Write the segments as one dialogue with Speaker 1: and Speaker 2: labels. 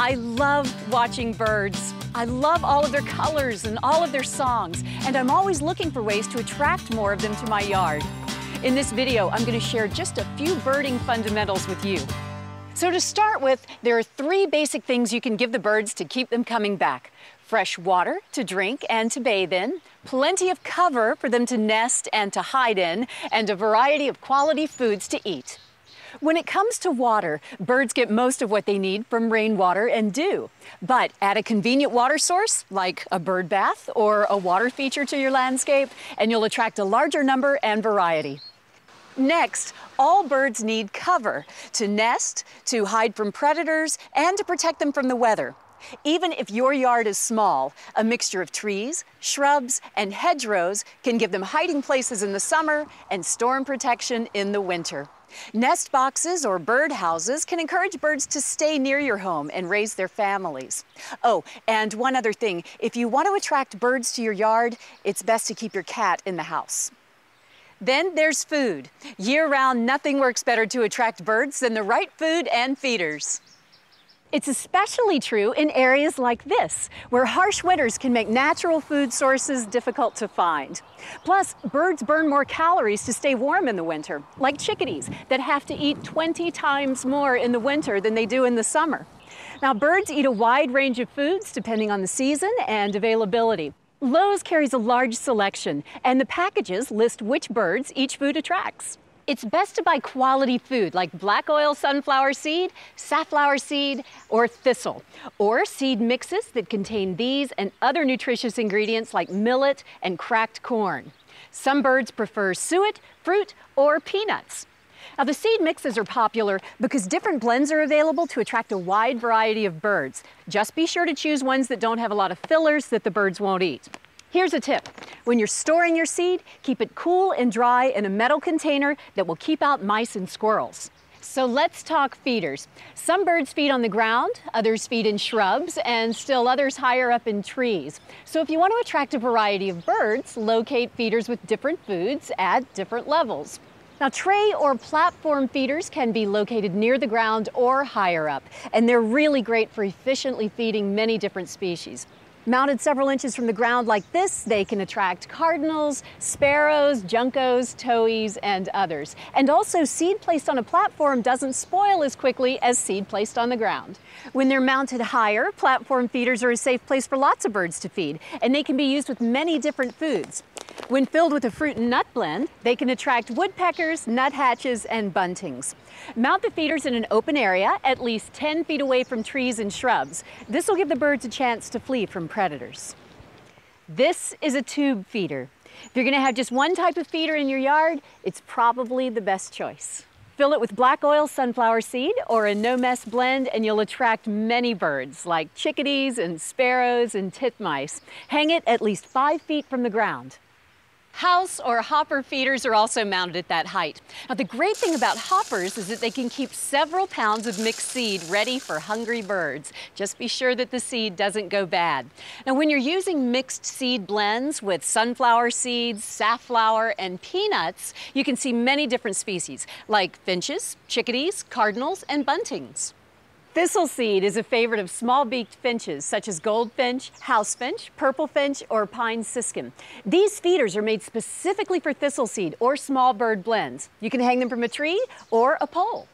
Speaker 1: I love watching birds. I love all of their colors and all of their songs, and I'm always looking for ways to attract more of them to my yard. In this video, I'm going to share just a few birding fundamentals with you. So to start with, there are 3 basic things you can give the birds to keep them coming back. Fresh water to drink and to bathe in, plenty of cover for them to nest and to hide in, and a variety of quality foods to eat. When it comes to water, birds get most of what they need from rainwater and dew. But add a convenient water source, like a bird bath or a water feature to your landscape, and you'll attract a larger number and variety. Next, all birds need cover to nest, to hide from predators, and to protect them from the weather. Even if your yard is small, a mixture of trees, shrubs, and hedgerows can give them hiding places in the summer and storm protection in the winter. Nest boxes or bird houses can encourage birds to stay near your home and raise their families. Oh, and one other thing, if you want to attract birds to your yard, it's best to keep your cat in the house. Then there's food. Year-round, nothing works better to attract birds than the right food and feeders. It's especially true in areas like this, where harsh winters can make natural food sources difficult to find. Plus, birds burn more calories to stay warm in the winter, like chickadees that have to eat 20 times more in the winter than they do in the summer. Now, birds eat a wide range of foods depending on the season and availability. Lowe's carries a large selection, and the packages list which birds each food attracts. It's best to buy quality food like black oil sunflower seed, safflower seed, or thistle, or seed mixes that contain these and other nutritious ingredients like millet and cracked corn. Some birds prefer suet, fruit, or peanuts. Now, the seed mixes are popular because different blends are available to attract a wide variety of birds. Just be sure to choose ones that don't have a lot of fillers that the birds won't eat. Here's a tip. When you're storing your seed, keep it cool and dry in a metal container that will keep out mice and squirrels. So let's talk feeders. Some birds feed on the ground, others feed in shrubs, and still others higher up in trees. So if you want to attract a variety of birds, locate feeders with different foods at different levels. Now, tray or platform feeders can be located near the ground or higher up, and they're really great for efficiently feeding many different species. Mounted several inches from the ground like this, they can attract cardinals, sparrows, juncos, towhees, and others. And also, seed placed on a platform doesn't spoil as quickly as seed placed on the ground. When they're mounted higher, platform feeders are a safe place for lots of birds to feed, and they can be used with many different foods. When filled with a fruit and nut blend, they can attract woodpeckers, nuthatches, and buntings. Mount the feeders in an open area, at least 10 feet away from trees and shrubs. This will give the birds a chance to flee from predators. This is a tube feeder. If you're going to have just one type of feeder in your yard, it's probably the best choice. Fill it with black oil sunflower seed or a no-mess blend, and you'll attract many birds like chickadees and sparrows and titmice. Hang it at least 5 feet from the ground. House or hopper feeders are also mounted at that height. Now, the great thing about hoppers is that they can keep several pounds of mixed seed ready for hungry birds. Just be sure that the seed doesn't go bad. Now, when you're using mixed seed blends with sunflower seeds, safflower, and peanuts, you can see many different species like finches, chickadees, cardinals, and buntings. Thistle seed is a favorite of small-beaked finches such as goldfinch, housefinch, purple finch, or pine siskin. These feeders are made specifically for thistle seed or small bird blends. You can hang them from a tree or a pole.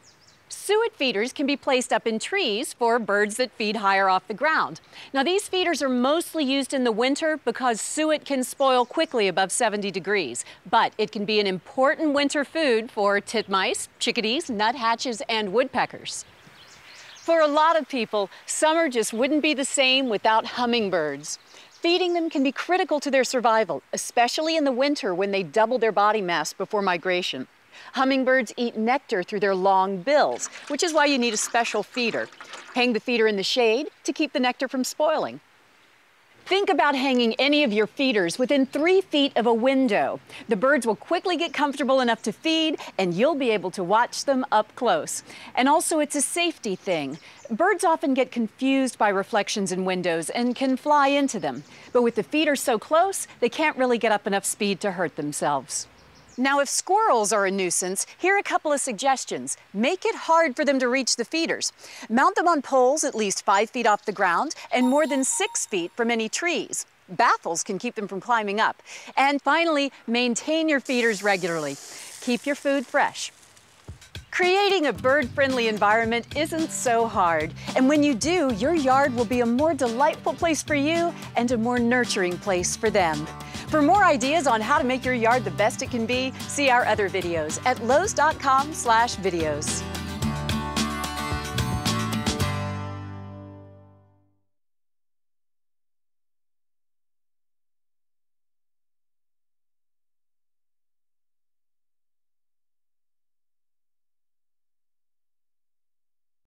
Speaker 1: Suet feeders can be placed up in trees for birds that feed higher off the ground. Now, these feeders are mostly used in the winter because suet can spoil quickly above 70 degrees, but it can be an important winter food for titmice, chickadees, nuthatches, and woodpeckers. For a lot of people, summer just wouldn't be the same without hummingbirds. Feeding them can be critical to their survival, especially in the winter when they double their body mass before migration. Hummingbirds eat nectar through their long bills, which is why you need a special feeder. Hang the feeder in the shade to keep the nectar from spoiling. Think about hanging any of your feeders within 3 feet of a window. The birds will quickly get comfortable enough to feed, and you'll be able to watch them up close. And also, it's a safety thing. Birds often get confused by reflections in windows and can fly into them. But with the feeders so close, they can't really get up enough speed to hurt themselves. Now, if squirrels are a nuisance, here are a couple of suggestions. Make it hard for them to reach the feeders. Mount them on poles at least 5 feet off the ground and more than 6 feet from any trees. Baffles can keep them from climbing up. And finally, maintain your feeders regularly. Keep your food fresh. Creating a bird-friendly environment isn't so hard. And when you do, your yard will be a more delightful place for you and a more nurturing place for them. For more ideas on how to make your yard the best it can be, see our other videos at Lowe's.com/videos.